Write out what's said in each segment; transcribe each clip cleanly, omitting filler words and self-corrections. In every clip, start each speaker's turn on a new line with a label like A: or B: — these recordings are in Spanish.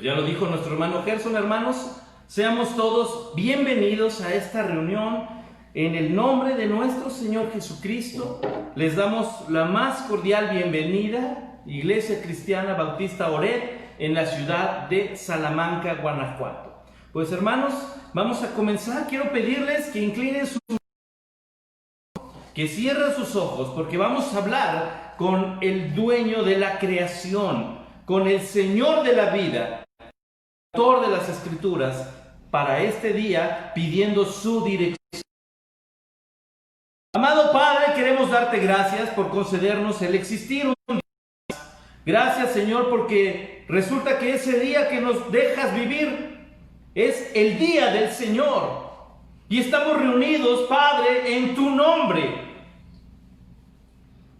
A: Pues ya lo dijo nuestro hermano Gerson, hermanos, seamos todos bienvenidos a esta reunión en el nombre de nuestro Señor Jesucristo. Les damos la más cordial bienvenida, Iglesia Cristiana Bautista Oret, en la ciudad de Salamanca, Guanajuato. Pues hermanos, vamos a comenzar. Quiero pedirles que inclinen que cierren sus ojos, porque vamos a hablar con el dueño de la creación, con el Señor de la vida, autor de las Escrituras, para este día, pidiendo su dirección. Amado Padre, queremos darte gracias por concedernos el existir un día. Gracias, Señor, porque resulta que ese día que nos dejas vivir es el día del Señor. Y estamos reunidos, Padre, en tu nombre.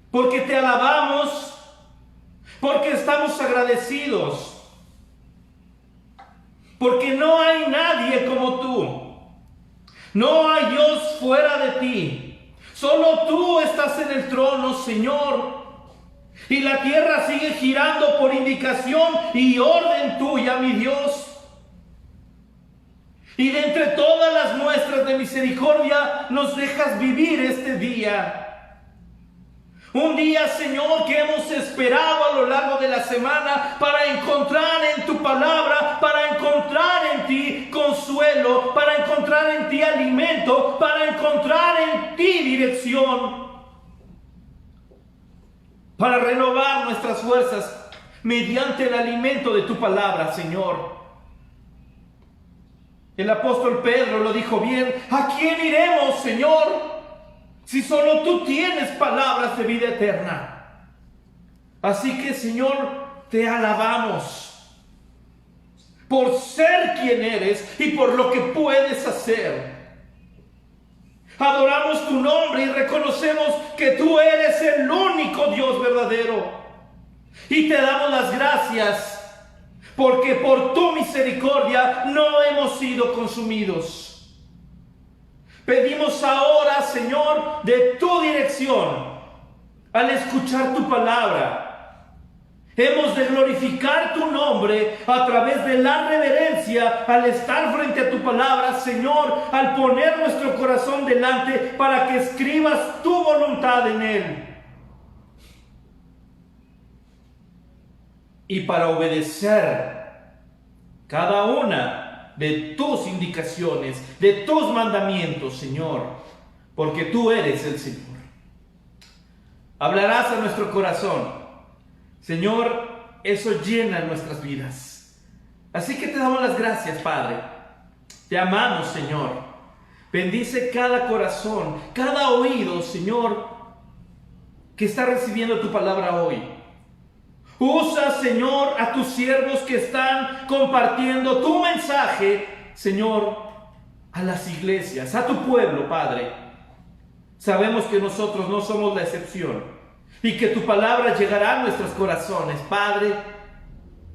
A: Porque te alabamos, porque estamos agradecidos. Porque no hay nadie como tú. No hay Dios fuera de ti. Solo tú estás en el trono, Señor. Y la tierra sigue girando por indicación y orden tuya, mi Dios. Y de entre todas las muestras de misericordia nos dejas vivir este día. Un día, Señor, que hemos esperado a lo largo de la semana para encontrar en tu palabra, para encontrar en ti consuelo, para encontrar en ti alimento, para encontrar en ti dirección, para renovar nuestras fuerzas mediante el alimento de tu palabra, Señor. El apóstol Pedro lo dijo bien: ¿a quién iremos, Señor? Si solo tú tienes palabras de vida eterna. Así que, Señor, te alabamos por ser quien eres y por lo que puedes hacer. Adoramos tu nombre y reconocemos que tú eres el único Dios verdadero. Y te damos las gracias porque por tu misericordia no hemos sido consumidos. Pedimos ahora, Señor, de tu dirección al escuchar tu palabra. Hemos de glorificar tu nombre a través de la reverencia al estar frente a tu palabra, Señor, al poner nuestro corazón delante para que escribas tu voluntad en él. Y para obedecer cada una de tus indicaciones, de tus mandamientos, Señor, porque tú eres el Señor. Hablarás a nuestro corazón, Señor, eso llena nuestras vidas. Así que te damos las gracias, Padre. Te amamos, Señor. Bendice cada corazón, cada oído, Señor, que está recibiendo tu palabra hoy. Usa, Señor, a tus siervos que están compartiendo tu mensaje, Señor, a las iglesias, a tu pueblo, Padre. Sabemos que nosotros no somos la excepción y que tu palabra llegará a nuestros corazones, Padre,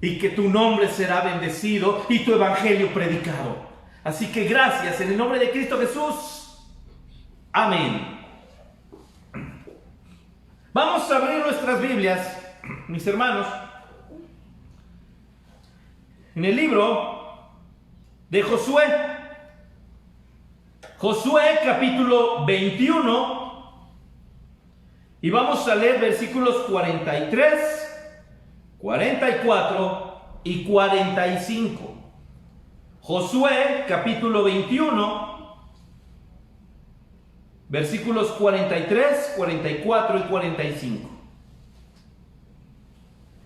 A: y que tu nombre será bendecido y tu evangelio predicado. Así que gracias en el nombre de Cristo Jesús. Amén. Vamos a abrir nuestras Biblias, mis hermanos, en el libro de Josué. Josué capítulo 21, y vamos a leer versículos 43, 44 y 45. Josué capítulo 21, versículos 43, 44 y 45.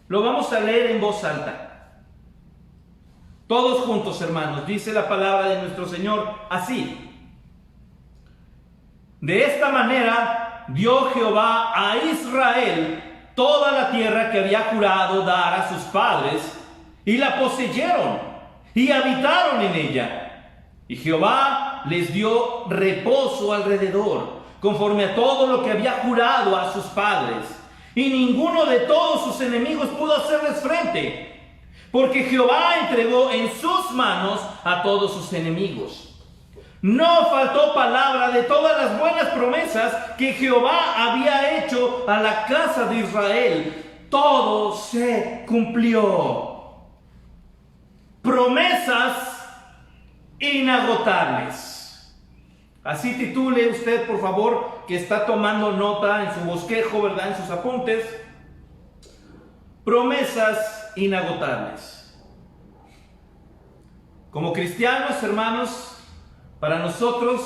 A: Lo vamos a leer en voz alta. Todos juntos, hermanos. Dice la palabra de nuestro Señor así: de esta manera dio Jehová a Israel toda la tierra que había jurado dar a sus padres, y la poseyeron y habitaron en ella. Y Jehová les dio reposo alrededor, conforme a todo lo que había jurado a sus padres. Y ninguno de todos sus enemigos pudo hacerles frente, porque Jehová entregó en sus manos a todos sus enemigos. No faltó palabra de todas las buenas promesas que Jehová había hecho a la casa de Israel. Todo se cumplió. promesas inagotables. Así titule usted, por favor, que está tomando nota en su bosquejo, ¿verdad? En sus apuntes. Promesas inagotables. Como cristianos, hermanos, para nosotros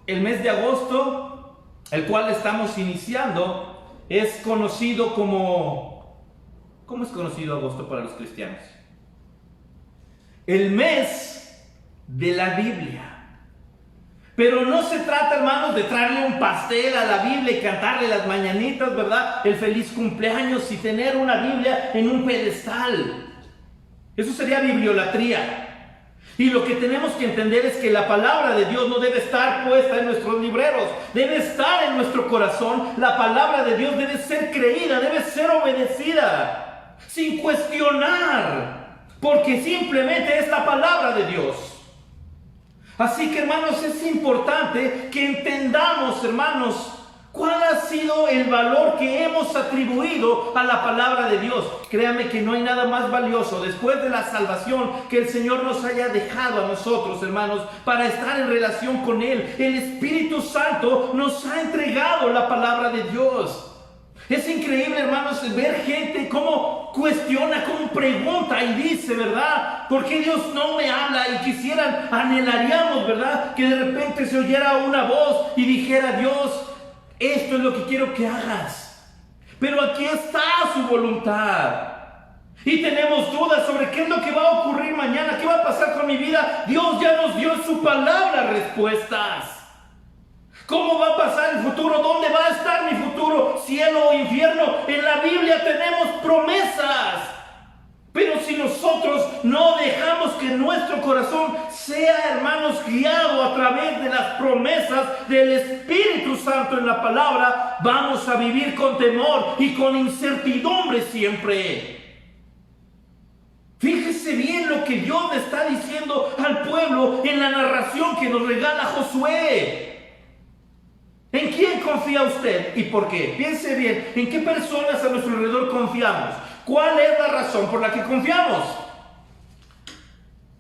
A: el mes de agosto, el cual estamos iniciando, es conocido como... ¿Cómo es conocido agosto para los cristianos? El mes de la Biblia. Pero no se trata, hermanos, de traerle un pastel a la Biblia y cantarle las mañanitas, ¿verdad? El feliz cumpleaños y tener una Biblia en un pedestal. Eso sería bibliolatría. Y lo que tenemos que entender es que la palabra de Dios no debe estar puesta en nuestros libreros, debe estar en nuestro corazón. La palabra de Dios debe ser creída, debe ser obedecida, sin cuestionar, porque simplemente es la palabra de Dios. Así que, hermanos, es importante que entendamos, hermanos, cuál ha sido el valor que hemos atribuido a la palabra de Dios. Créame que no hay nada más valioso después de la salvación que el Señor nos haya dejado a nosotros, hermanos, para estar en relación con Él. El Espíritu Santo nos ha entregado la palabra de Dios. Es increíble, hermanos, ver gente cómo cuestiona, cómo pregunta y dice, ¿verdad? ¿Por qué Dios no me habla? Y quisieran, anhelaríamos, ¿verdad? Que de repente se oyera una voz y dijera, Dios, esto es lo que quiero que hagas. Pero aquí está su voluntad. Y tenemos dudas sobre qué es lo que va a ocurrir mañana, qué va a pasar con mi vida. Dios ya nos dio en su palabra respuestas. ¿Cómo va a pasar el futuro? ¿Dónde va a estar mi futuro? ¿Cielo o infierno? En la Biblia tenemos promesas. Pero si nosotros no dejamos que nuestro corazón sea, hermanos, guiado a través de las promesas del Espíritu Santo en la palabra, vamos a vivir con temor y con incertidumbre siempre. Fíjese bien lo que Dios le está diciendo al pueblo en la narración que nos regala Josué. ¿En quién confía usted y por qué? Piense bien, ¿en qué personas a nuestro alrededor confiamos? ¿Cuál es la razón por la que confiamos?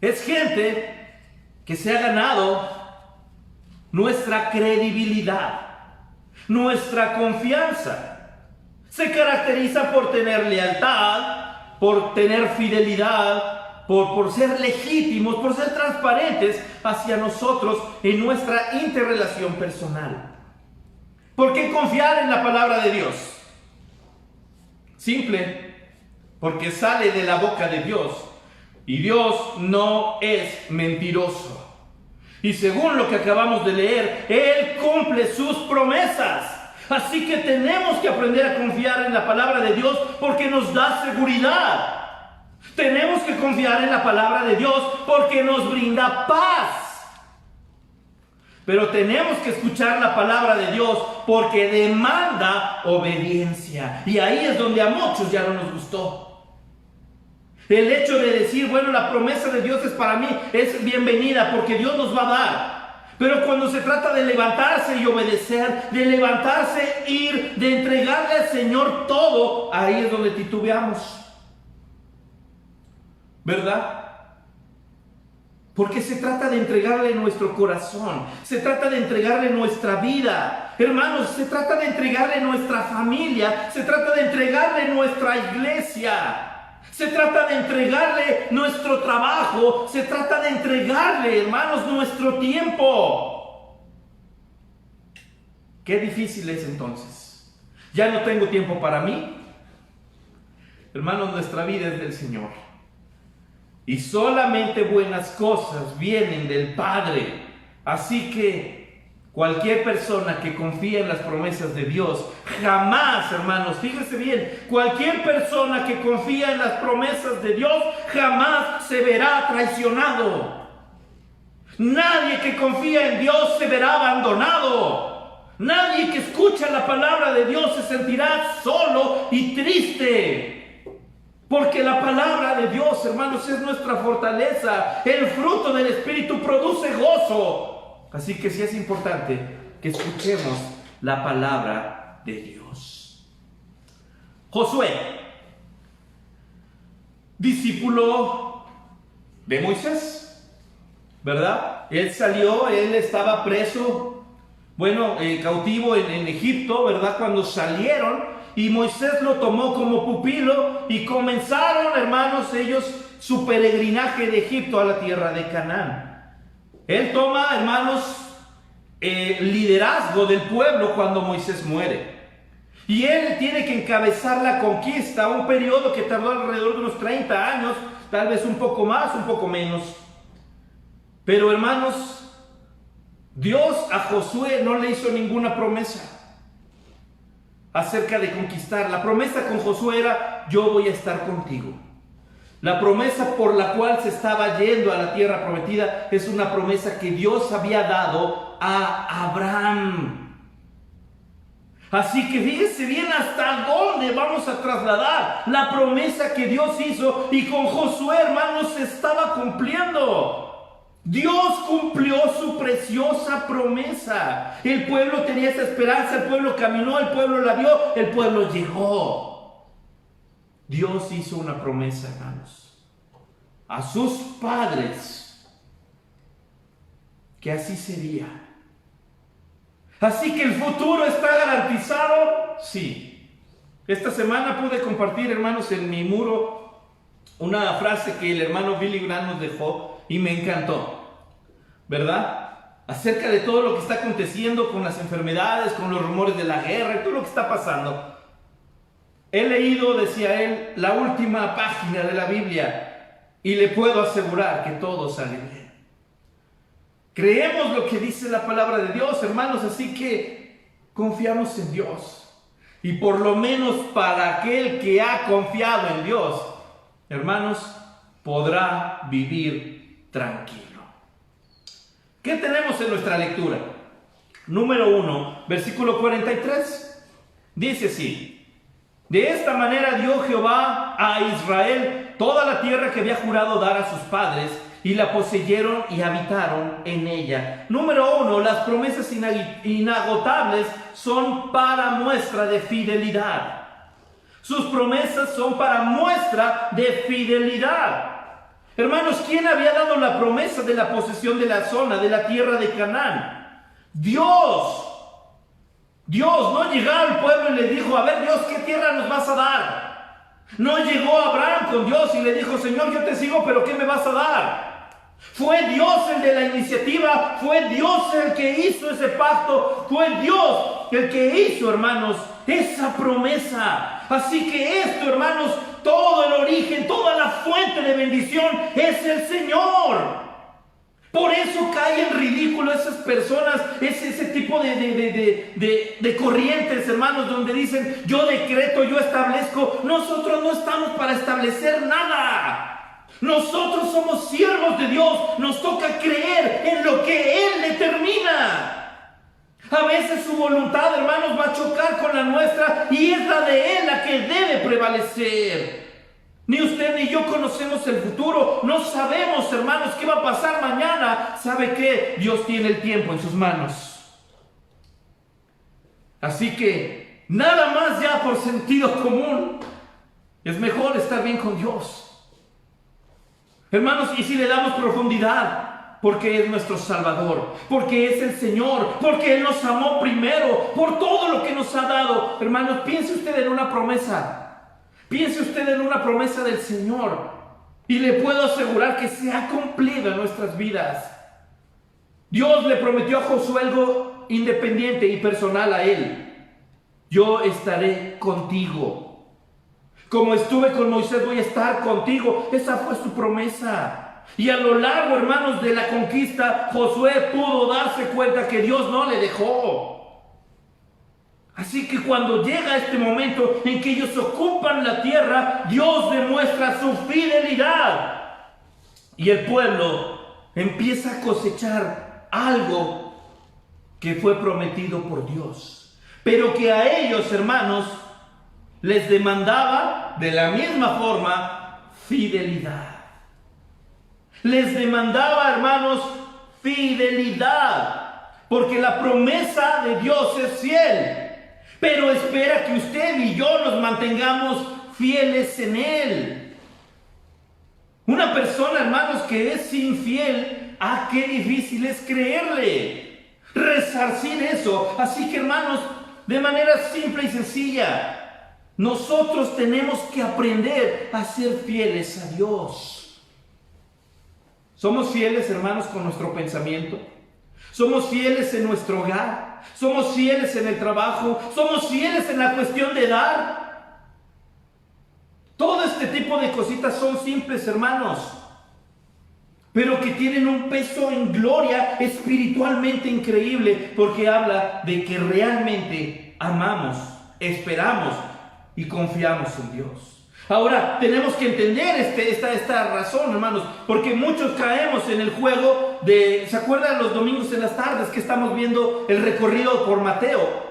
A: Es gente que se ha ganado nuestra credibilidad, nuestra confianza. Se caracteriza por tener lealtad, por tener fidelidad, por ser legítimos, por ser transparentes hacia nosotros en nuestra interrelación personal. ¿Por qué confiar en la palabra de Dios? Simple, porque sale de la boca de Dios y Dios no es mentiroso. Y según lo que acabamos de leer, Él cumple sus promesas. Así que tenemos que aprender a confiar en la palabra de Dios porque nos da seguridad. Tenemos que confiar en la palabra de Dios porque nos brinda paz. Pero tenemos que escuchar la palabra de Dios porque demanda obediencia. Y ahí es donde a muchos ya no nos gustó. El hecho de decir, bueno, la promesa de Dios es para mí, es bienvenida porque Dios nos va a dar. Pero cuando se trata de levantarse y obedecer, de levantarse, ir, de entregarle al Señor todo, ahí es donde titubeamos. ¿Verdad? Porque se trata de entregarle nuestro corazón, se trata de entregarle nuestra vida. Hermanos, se trata de entregarle nuestra familia, se trata de entregarle nuestra iglesia, se trata de entregarle nuestro trabajo, se trata de entregarle, hermanos, nuestro tiempo. Qué difícil es entonces. Ya no tengo tiempo para mí. Hermanos, nuestra vida es del Señor. Y solamente buenas cosas vienen del Padre. Así que cualquier persona que confía en las promesas de Dios, jamás, hermanos, fíjense bien, cualquier persona que confía en las promesas de Dios, jamás se verá traicionado. Nadie que confía en Dios se verá abandonado. Nadie que escucha la palabra de Dios se sentirá solo y triste. Porque la palabra de Dios, hermanos, es nuestra fortaleza. El fruto del Espíritu produce gozo. Así que sí es importante que escuchemos la palabra de Dios. Josué, discípulo de Moisés, ¿verdad? Él salió, él estaba preso, cautivo en Egipto, ¿verdad? Cuando salieron, y Moisés lo tomó como pupilo y comenzaron, hermanos, ellos su peregrinaje de Egipto a la tierra de Canaán. Él toma, hermanos, liderazgo del pueblo cuando Moisés muere. Y él tiene que encabezar la conquista, un periodo que tardó alrededor de unos 30 años, tal vez un poco más, un poco menos. Pero hermanos, Dios a Josué no le hizo ninguna promesa acerca de conquistar. La promesa con Josué era: yo voy a estar contigo. La promesa por la cual se estaba yendo a la tierra prometida es una promesa que Dios había dado a Abraham. Así que fíjese bien hasta dónde vamos a trasladar la promesa que Dios hizo, y con Josué, hermanos, se estaba cumpliendo. Dios cumplió su preciosa promesa. El pueblo tenía esa esperanza, el pueblo caminó, el pueblo la vio, el pueblo llegó. Dios hizo una promesa, hermanos, a sus padres, que así sería. Así que el futuro está garantizado, sí. Esta semana pude compartir, hermanos, en mi muro una frase que el hermano Billy Graham nos dejó y me encantó, ¿verdad? Acerca de todo lo que está aconteciendo con las enfermedades, con los rumores de la guerra y todo lo que está pasando. He leído, decía él, la última página de la Biblia y le puedo asegurar que todo sale bien. Creemos lo que dice la palabra de Dios, hermanos, así que confiamos en Dios. Y por lo menos para aquel que ha confiado en Dios, hermanos, podrá vivir tranquilo. ¿Qué tenemos en nuestra lectura? Número 1, versículo 43. Dice así: de esta manera dio Jehová a Israel toda la tierra que había jurado dar a sus padres, y la poseyeron y habitaron en ella. Número 1, las promesas inagotables son para muestra de fidelidad. Sus promesas son para muestra de fidelidad. Hermanos, ¿quién había dado la promesa de la posesión de la zona, de la tierra de Canaán? Dios. Dios no llegó al pueblo y le dijo: a ver, Dios, ¿qué tierra nos vas a dar? No llegó Abraham con Dios y le dijo: Señor, yo te sigo, pero ¿qué me vas a dar? Fue Dios el de la iniciativa, fue Dios el que hizo ese pacto, fue Dios el que hizo, hermanos, esa promesa. Así que esto, hermanos, todo el origen, toda la fuente de bendición es el Señor. Por eso cae en ridículo esas personas, ese tipo de corrientes, hermanos, donde dicen: yo decreto, yo establezco. Nosotros no estamos para establecer nada. Nosotros somos siervos de Dios. Nos toca creer en lo que Él determina. A veces su voluntad, hermanos, va a chocar con la nuestra, y es la de Él la que debe prevalecer. Ni usted ni yo conocemos el futuro. No sabemos, hermanos, qué va a pasar mañana. ¿Sabe qué? Dios tiene el tiempo en sus manos. Así que nada más ya por sentido común, es mejor estar bien con Dios. Hermanos, y si le damos profundidad, porque es nuestro Salvador, porque es el Señor, porque Él nos amó primero, por todo lo que nos ha dado. Hermanos, piense usted en una promesa. Piense usted en una promesa del Señor, y le puedo asegurar que se ha cumplido en nuestras vidas. Dios le prometió a Josué algo independiente y personal a él: yo estaré contigo. Como estuve con Moisés, voy a estar contigo. Esa fue su promesa. Y a lo largo, hermanos, de la conquista, Josué pudo darse cuenta que Dios no le dejó. Así que cuando llega este momento en que ellos ocupan la tierra, Dios demuestra su fidelidad. Y el pueblo empieza a cosechar algo que fue prometido por Dios, pero que a ellos, hermanos, les demandaba de la misma forma fidelidad. Les demandaba, hermanos, fidelidad, porque la promesa de Dios es fiel, pero espera que usted y yo nos mantengamos fieles en Él. Una persona, hermanos, que es infiel, qué difícil es creerle, resarcir eso. Así que, hermanos, de manera simple y sencilla, nosotros tenemos que aprender a ser fieles a Dios. Somos fieles, hermanos, con nuestro pensamiento. Somos fieles en nuestro hogar. Somos fieles en el trabajo. Somos fieles en la cuestión de dar. Todo este tipo de cositas son simples, hermanos, pero que tienen un peso en gloria espiritualmente increíble, porque habla de que realmente amamos, esperamos y confiamos en Dios. Ahora, tenemos que entender esta razón, hermanos, porque muchos caemos en el juego de, ¿se acuerdan los domingos en las tardes que estamos viendo el recorrido por Mateo?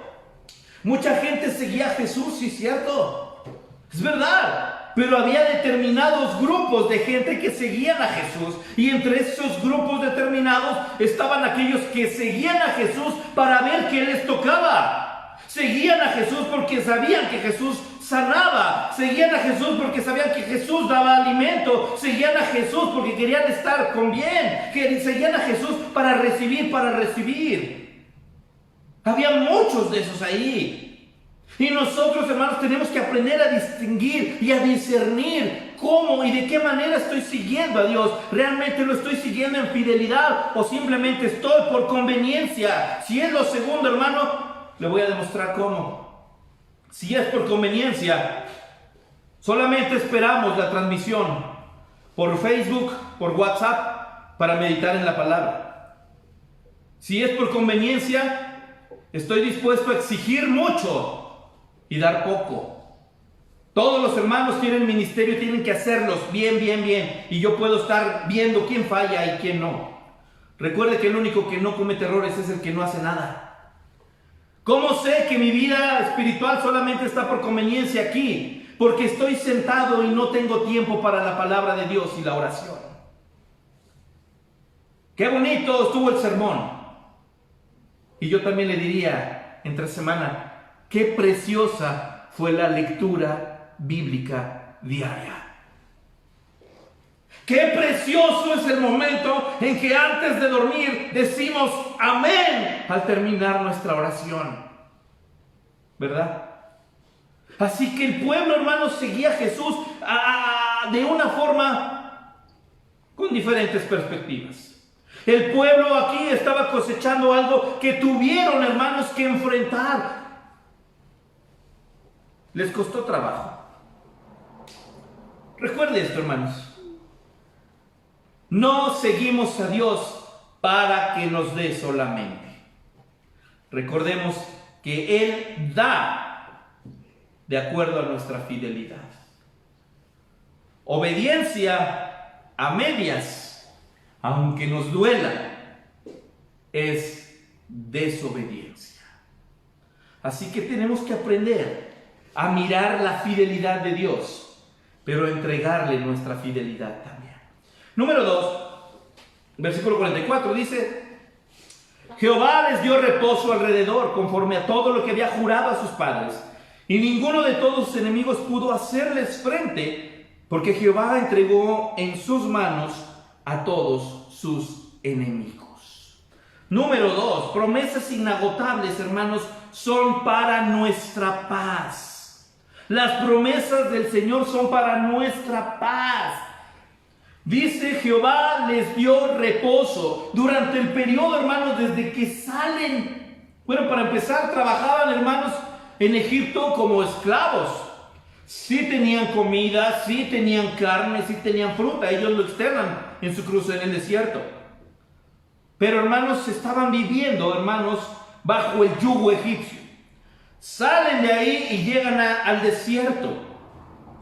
A: Mucha gente seguía a Jesús, sí, cierto, es verdad. Pero había determinados grupos de gente que seguían a Jesús. Y entre esos grupos determinados estaban aquellos que seguían a Jesús para ver qué les tocaba. Seguían a Jesús porque sabían que Jesús sanaba. Seguían a Jesús porque sabían que Jesús daba alimento. Seguían a Jesús porque querían estar con bien. Seguían a Jesús para recibir. Había muchos de esos ahí. Y nosotros, hermanos, tenemos que aprender a distinguir y a discernir cómo y de qué manera estoy siguiendo a Dios. ¿Realmente lo estoy siguiendo en fidelidad o simplemente estoy por conveniencia? Si es lo segundo, hermano, le voy a demostrar cómo. Si es por conveniencia, solamente esperamos la transmisión por Facebook, por WhatsApp, para meditar en la palabra. Si es por conveniencia, estoy dispuesto a exigir mucho y dar poco. Todos los hermanos tienen ministerio, tienen que hacerlos bien. Y yo puedo estar viendo quién falla y quién no. Recuerde que el único que no comete errores es el que no hace nada. ¿Cómo sé que mi vida espiritual solamente está por conveniencia aquí? Porque estoy sentado y no tengo tiempo para la palabra de Dios y la oración. Qué bonito estuvo el sermón. Y yo también le diría entre semana, qué preciosa fue la lectura bíblica diaria. Qué precioso es el momento en que antes de dormir decimos amén al terminar nuestra oración. ¿Verdad? Así que el pueblo, hermanos, seguía a Jesús de una forma con diferentes perspectivas. El pueblo aquí estaba cosechando algo que tuvieron, hermanos, que enfrentar. Les costó trabajo. Recuerde esto, hermanos. No seguimos a Dios para que nos dé solamente. Recordemos que Él da de acuerdo a nuestra fidelidad. Obediencia a medias, aunque nos duela, es desobediencia. Así que tenemos que aprender a mirar la fidelidad de Dios, pero entregarle nuestra fidelidad también. Número 2, versículo 44, dice: Jehová les dio reposo alrededor, conforme a todo lo que había jurado a sus padres, y ninguno de todos sus enemigos pudo hacerles frente, porque Jehová entregó en sus manos a todos sus enemigos. Número 2, promesas inagotables, hermanos, son para nuestra paz. Las promesas del Señor son para nuestra paz. Dice: Jehová les dio reposo durante el periodo, hermanos, desde que salen. Bueno, para empezar, trabajaban, hermanos, en Egipto como esclavos. Sí tenían comida, sí tenían carne, sí tenían fruta. Ellos lo externan en su cruce en el desierto. Pero, hermanos, estaban viviendo, hermanos, bajo el yugo egipcio. Salen de ahí y llegan al desierto.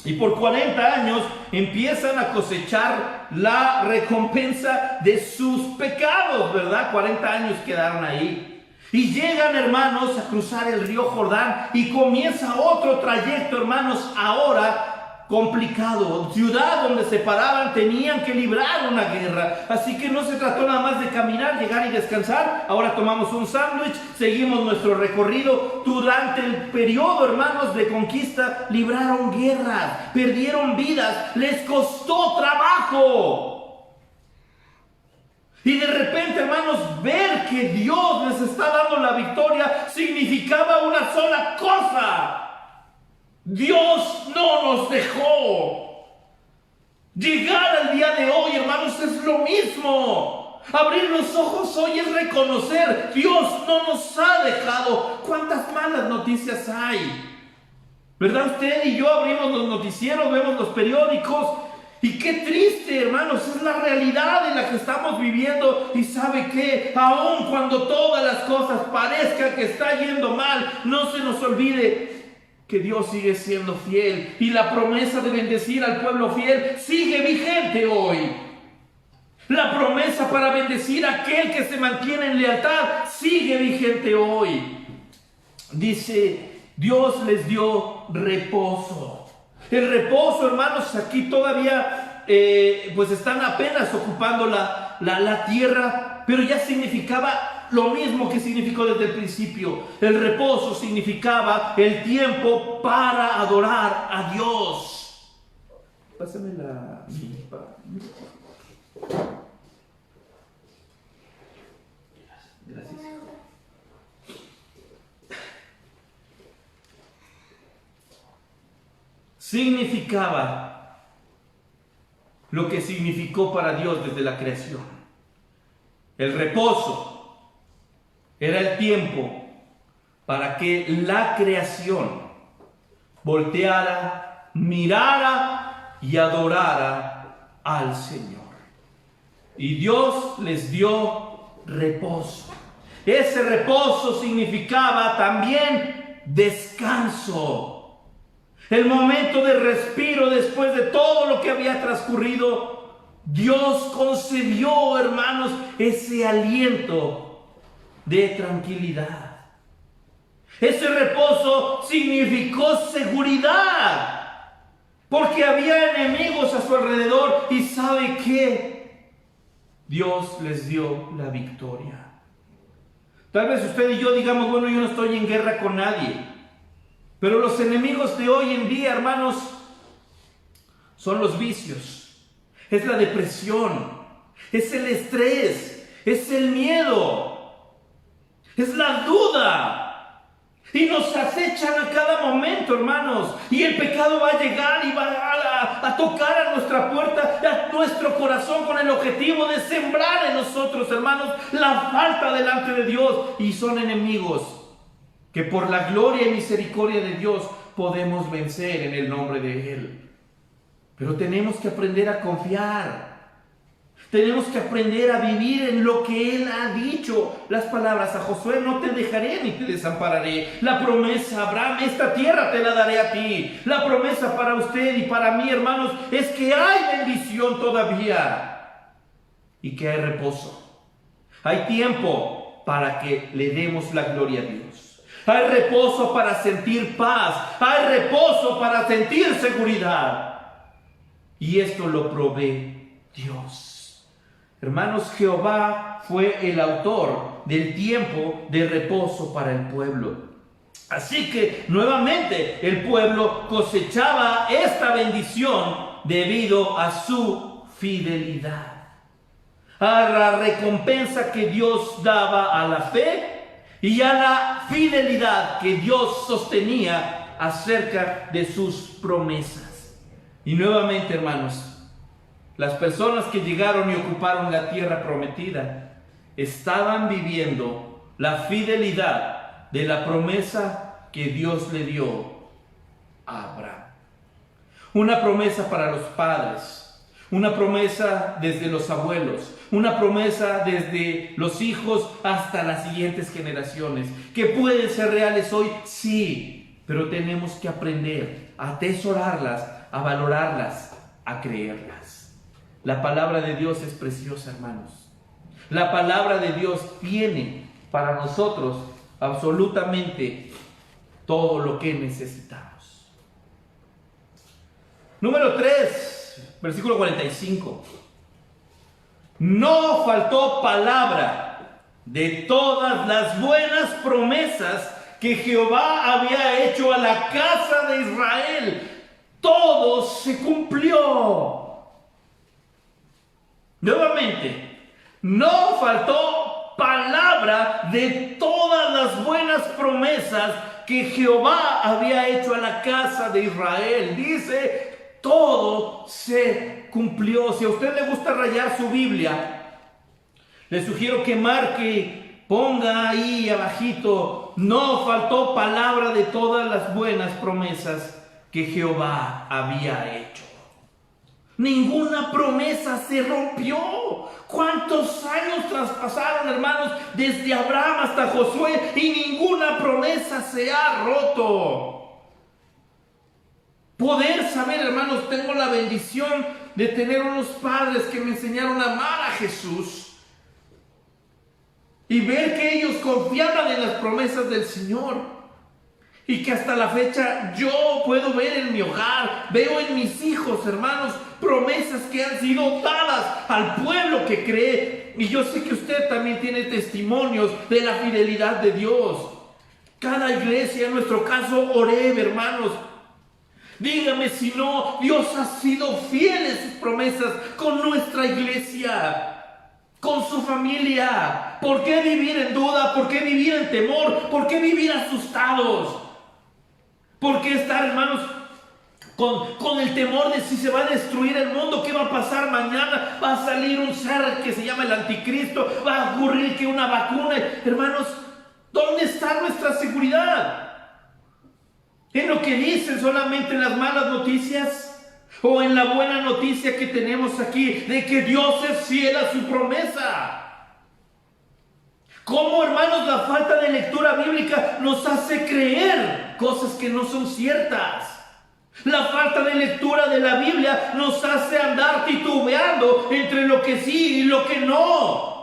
A: Y por 40 años empiezan a cosechar la recompensa de sus pecados, ¿verdad? 40 años quedaron ahí. Y llegan, hermanos, a cruzar el río Jordán y comienza otro trayecto, hermanos, ahora complicado. Ciudad donde se paraban tenían que librar una guerra. Así que no se trató nada más de caminar, llegar y descansar. Ahora tomamos un sándwich, seguimos nuestro recorrido. Durante el periodo, hermanos, de conquista, libraron guerras, perdieron vidas, les costó trabajo. Y de repente, hermanos, ver que Dios les está dando la victoria significaba una sola cosa: Dios no nos dejó. Llegar al día de hoy, hermanos, es lo mismo. Abrir los ojos hoy es reconocer: Dios no nos ha dejado. ¿Cuántas malas noticias hay? ¿Verdad? Usted y yo abrimos los noticieros, vemos los periódicos, y qué triste, hermanos, es la realidad en la que estamos viviendo. Y ¿sabe qué? Aun cuando todas las cosas parezcan que está yendo mal, no se nos olvide que Dios sigue siendo fiel, y la promesa de bendecir al pueblo fiel sigue vigente hoy. La promesa para bendecir a aquel que se mantiene en lealtad sigue vigente hoy. Dice, Dios les dio reposo. El reposo, hermanos, aquí todavía pues están apenas ocupando la tierra, pero ya significaba lo mismo que significó desde el principio. El reposo significaba el tiempo para adorar a Dios. Pásame la... Gracias. Significaba lo que significó para Dios desde la creación. El reposo era el tiempo para que la creación volteara, mirara y adorara al Señor. Y Dios les dio reposo. Ese reposo significaba también descanso. El momento de respiro después de todo lo que había transcurrido. Dios concedió, hermanos, ese aliento de tranquilidad. Ese reposo significó seguridad, porque había enemigos a su alrededor. ¿Y sabe qué? Dios les dio la victoria. Tal vez usted y yo digamos, bueno, yo no estoy en guerra con nadie. Pero los enemigos de hoy en día, hermanos, son los vicios, es la depresión, es el estrés, es el miedo, es la duda. Y nos acechan a cada momento, hermanos. Y el pecado va a llegar y va a tocar a nuestra puerta, a nuestro corazón, con el objetivo de sembrar en nosotros, hermanos, la falta delante de Dios. Y son enemigos que por la gloria y misericordia de Dios podemos vencer en el nombre de Él. Pero tenemos que aprender a confiar. Tenemos que aprender a vivir en lo que Él ha dicho. Las palabras a Josué: no te dejaré ni te desampararé. La promesa a Abraham: esta tierra te la daré a ti. La promesa para usted y para mí, hermanos, es que hay bendición todavía y que hay reposo. Hay tiempo para que le demos la gloria a Dios. Hay reposo para sentir paz. Hay reposo para sentir seguridad. Y esto lo provee Dios. Hermanos, Jehová fue el autor del tiempo de reposo para el pueblo. Así que nuevamente el pueblo cosechaba esta bendición debido a su fidelidad, a la recompensa que Dios daba a la fe y a la fidelidad que Dios sostenía acerca de sus promesas. Y nuevamente, hermanos, las personas que llegaron y ocuparon la tierra prometida estaban viviendo la fidelidad de la promesa que Dios le dio a Abraham. Una promesa para los padres, una promesa desde los abuelos, una promesa desde los hijos hasta las siguientes generaciones, que pueden ser reales hoy, sí, pero tenemos que aprender a atesorarlas, a valorarlas, a creerlas. La palabra de Dios es preciosa, hermanos. La palabra de Dios tiene para nosotros absolutamente todo lo que necesitamos. Número 3, versículo 45. No faltó palabra de todas las buenas promesas que Jehová había hecho a la casa de Israel. Todo se cumplió. Nuevamente, no faltó palabra de todas las buenas promesas que Jehová había hecho a la casa de Israel. Dice, todo se cumplió. Si a usted le gusta rayar su Biblia, le sugiero que marque, ponga ahí abajito, no faltó palabra de todas las buenas promesas que Jehová había hecho. Ninguna promesa se rompió. ¿Cuántos años traspasaron, hermanos, desde Abraham hasta Josué, y ninguna promesa se ha roto? Poder saber, hermanos, tengo la bendición de tener unos padres que me enseñaron a amar a Jesús y ver que ellos confiaban en las promesas del Señor. Y que hasta la fecha yo puedo ver en mi hogar, veo en mis hijos, hermanos, promesas que han sido dadas al pueblo que cree. Y yo sé que usted también tiene testimonios de la fidelidad de Dios. Cada iglesia, en nuestro caso Oreb, hermanos, dígame si no, Dios ha sido fiel en sus promesas con nuestra iglesia, con su familia. ¿Por qué vivir en duda? ¿Por qué vivir en temor? ¿Por qué vivir asustados? ¿Por qué estar, hermanos, con el temor de si se va a destruir el mundo? ¿Qué va a pasar mañana? Va a salir un ser que se llama el anticristo. Va a ocurrir que una vacuna. Hermanos, ¿dónde está nuestra seguridad? ¿En lo que dicen solamente en las malas noticias? ¿O en la buena noticia que tenemos aquí de que Dios es fiel a su promesa? ¿Cómo, hermanos, la falta de lectura bíblica nos hace creer cosas que no son ciertas? La falta de lectura de la Biblia nos hace andar titubeando entre lo que sí y lo que no.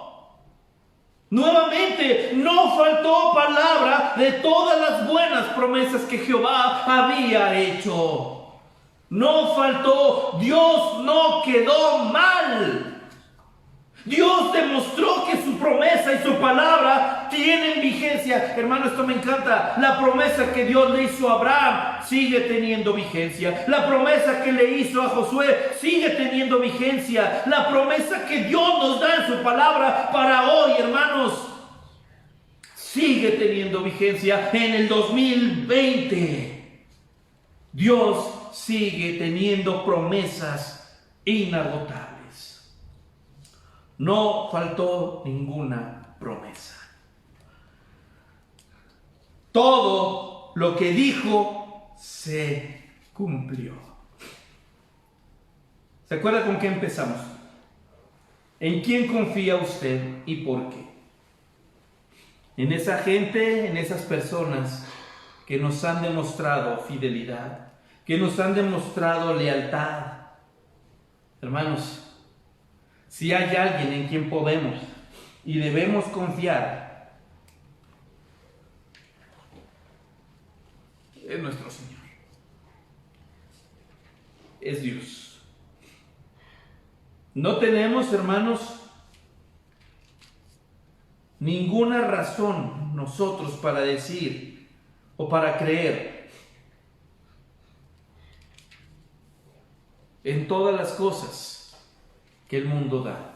A: Nuevamente, no faltó palabra de todas las buenas promesas que Jehová había hecho. No faltó, Dios no quedó mal. Dios demostró que su promesa y su palabra tienen vigencia. Hermano, esto me encanta. La promesa que Dios le hizo a Abraham sigue teniendo vigencia. La promesa que le hizo a Josué sigue teniendo vigencia. La promesa que Dios nos da en su palabra para hoy, hermanos, sigue teniendo vigencia en el 2020. Dios sigue teniendo promesas inagotables. No faltó ninguna promesa. Todo lo que dijo se cumplió. ¿Se acuerda con qué empezamos? ¿En quién confía usted y por qué? En esa gente, en esas personas que nos han demostrado fidelidad, que nos han demostrado lealtad. Hermanos, si hay alguien en quien podemos y debemos confiar, es nuestro Señor. Es Dios. No tenemos, hermanos, ninguna razón nosotros para decir o para creer en todas las cosas que el mundo da.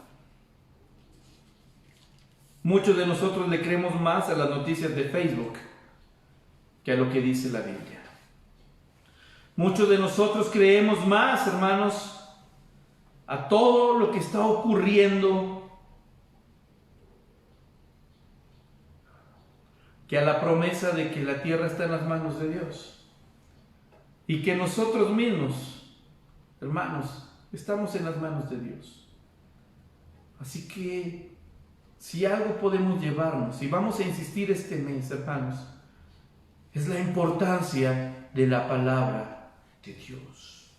A: Muchos de nosotros le creemos más a las noticias de Facebook que a lo que dice la Biblia. Muchos de nosotros creemos más, hermanos, a todo lo que está ocurriendo que a la promesa de que la tierra está en las manos de Dios y que nosotros mismos, hermanos, estamos en las manos de Dios. Así que si algo podemos llevarnos, y vamos a insistir este mes, hermanos, es la importancia de la palabra de Dios.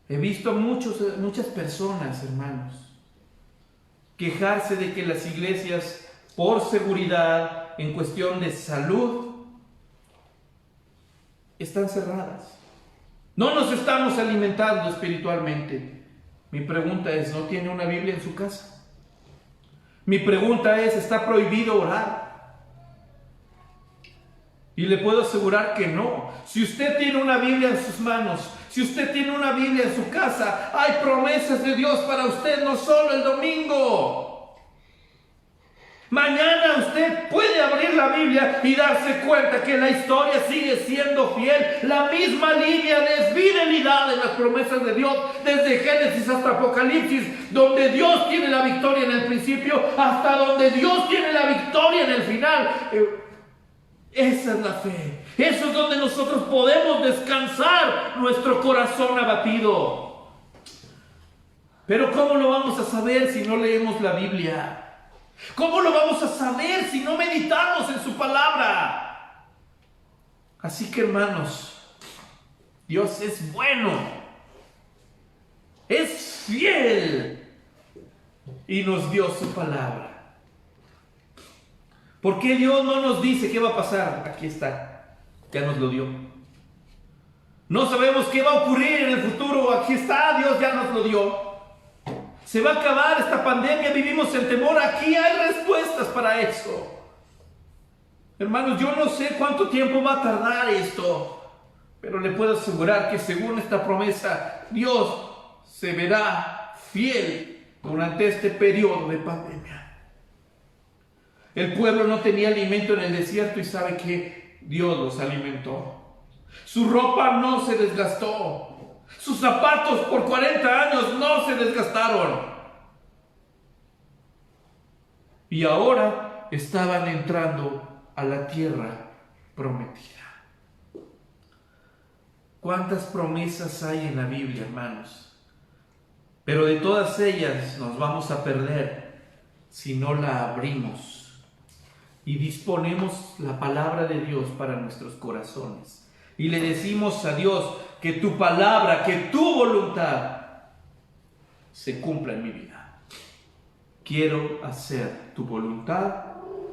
A: He visto muchas personas, hermanos, quejarse de que las iglesias, por seguridad, en cuestión de salud, están cerradas. No nos estamos alimentando espiritualmente. Mi pregunta es, ¿no tiene una Biblia en su casa? Mi pregunta es, ¿está prohibido orar? Y le puedo asegurar que no. Si usted tiene una Biblia en sus manos, si usted tiene una Biblia en su casa, hay promesas de Dios para usted, no solo el domingo. Mañana usted puede abrir la Biblia y darse cuenta que la historia sigue siendo fiel. La misma línea de fidelidad de las promesas de Dios, desde Génesis hasta Apocalipsis, donde Dios tiene la victoria en el principio, hasta donde Dios tiene la victoria en el final. Esa es la fe. Eso es donde nosotros podemos descansar nuestro corazón abatido. Pero ¿cómo lo vamos a saber si no leemos la Biblia? ¿Cómo lo vamos a saber si no meditamos en su palabra? Así que, hermanos, Dios es bueno, es fiel y nos dio su palabra. ¿Por qué Dios no nos dice qué va a pasar? Aquí está, ya nos lo dio. No sabemos qué va a ocurrir en el futuro. Aquí está, Dios ya nos lo dio. Se va a acabar esta pandemia, vivimos en temor. Aquí hay respuestas para eso. Hermanos, yo no sé cuánto tiempo va a tardar esto, pero le puedo asegurar que según esta promesa, Dios se verá fiel durante este periodo de pandemia. El pueblo no tenía alimento en el desierto y sabe que Dios los alimentó. Su ropa no se desgastó. Sus zapatos por 40 años no se desgastaron. Y ahora estaban entrando a la tierra prometida. ¿Cuántas promesas hay en la Biblia, hermanos? Pero de todas ellas nos vamos a perder si no la abrimos y disponemos la palabra de Dios para nuestros corazones. Y le decimos a Dios que tu palabra, que tu voluntad se cumpla en mi vida. Quiero hacer tu voluntad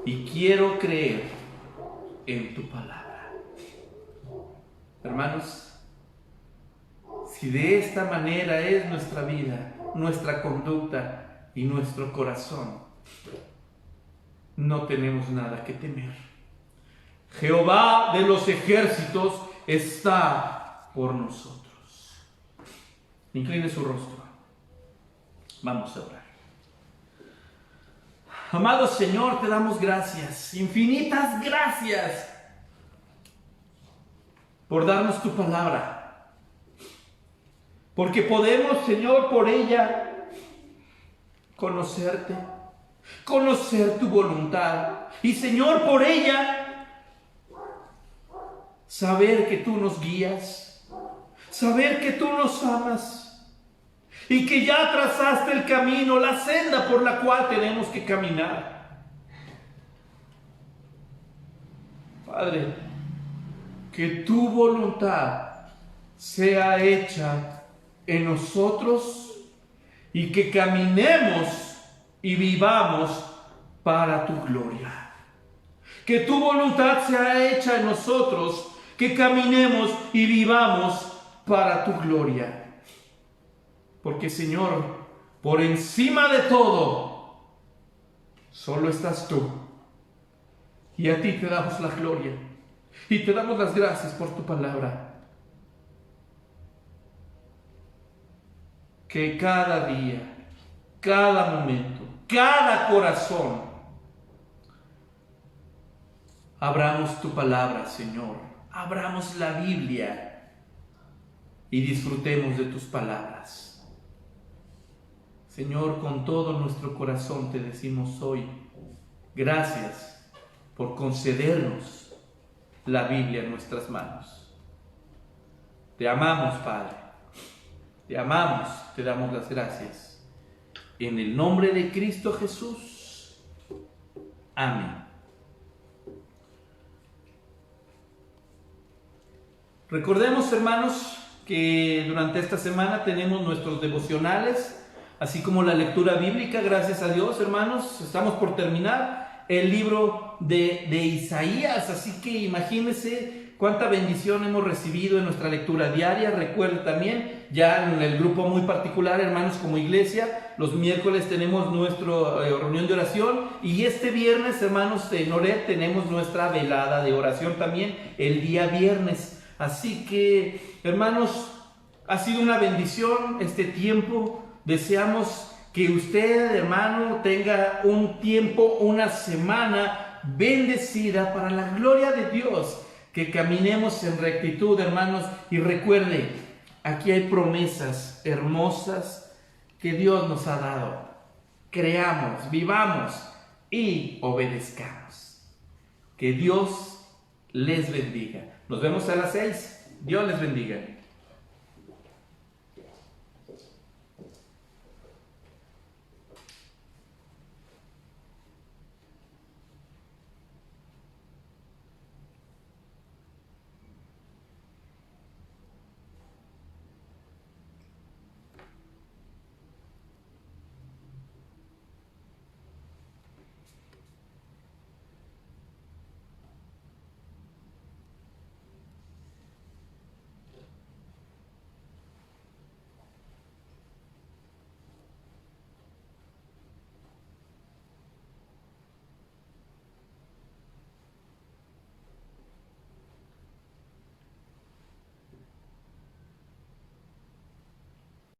A: y quiero creer en tu palabra. Hermanos, si de esta manera es nuestra vida, nuestra conducta y nuestro corazón, no tenemos nada que temer. Jehová de los ejércitos está por nosotros. Incline su rostro. Vamos a orar. Amado Señor, te damos gracias, infinitas gracias, por darnos tu palabra. Porque podemos, Señor, por ella conocerte, conocer tu voluntad. Y, Señor, por ella saber que tú nos guías, saber que tú nos amas y que ya trazaste el camino, la senda por la cual tenemos que caminar. Padre, que tu voluntad sea hecha en nosotros y que caminemos y vivamos para tu gloria. Que tu voluntad sea hecha en nosotros, que caminemos y vivamos para tu gloria. Porque, Señor, por encima de todo, solo estás tú. Y a ti te damos la gloria. Y te damos las gracias por tu palabra. Que cada día, cada momento, cada corazón, abramos tu palabra, Señor. Abramos la Biblia y disfrutemos de tus palabras. Señor, con todo nuestro corazón te decimos hoy, gracias por concedernos la Biblia en nuestras manos. Te amamos, Padre. Te amamos, te damos las gracias. En el nombre de Cristo Jesús. Amén. Recordemos, hermanos, que durante esta semana tenemos nuestros devocionales, así como la lectura bíblica. Gracias a Dios, hermanos, estamos por terminar el libro de Isaías, así que imagínense cuánta bendición hemos recibido en nuestra lectura diaria. Recuerde también, ya en el grupo muy particular, hermanos, como iglesia, los miércoles tenemos nuestra reunión de oración, y este viernes, hermanos, en Oret tenemos nuestra velada de oración también el día viernes. Así que, hermanos, ha sido una bendición este tiempo. Deseamos que usted, hermano, tenga un tiempo, una semana bendecida para la gloria de Dios. Que caminemos en rectitud, hermanos, y recuerde, aquí hay promesas hermosas que Dios nos ha dado. Creamos, vivamos y obedezcamos. Que Dios les bendiga. Nos vemos a las 6. Dios les bendiga.